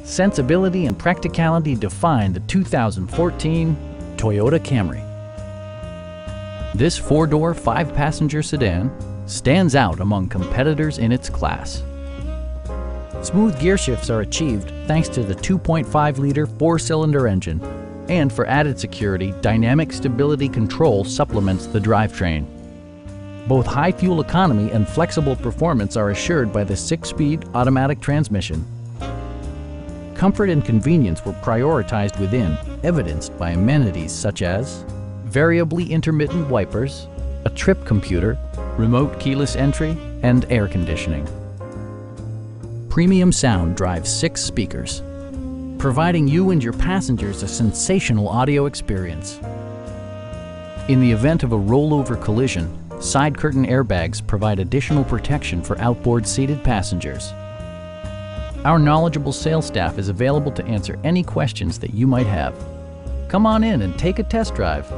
sensibility and practicality define the 2014 Toyota Camry. This four-door, five-passenger sedan stands out among competitors in its class. Smooth gear shifts are achieved thanks to the 2.5-liter four-cylinder engine, and for added security, dynamic stability control supplements the drivetrain. Both high fuel economy and flexible performance are assured by the 6-speed automatic transmission. Comfort and convenience were prioritized within, evidenced by amenities such as variably intermittent wipers, a trip computer, remote keyless entry, and air conditioning. Premium sound drives 6 speakers, providing you and your passengers a sensational audio experience. In the event of a rollover collision, side curtain airbags provide additional protection for outboard seated passengers. Our knowledgeable sales staff is available to answer any questions that you might have. Come on in and take a test drive.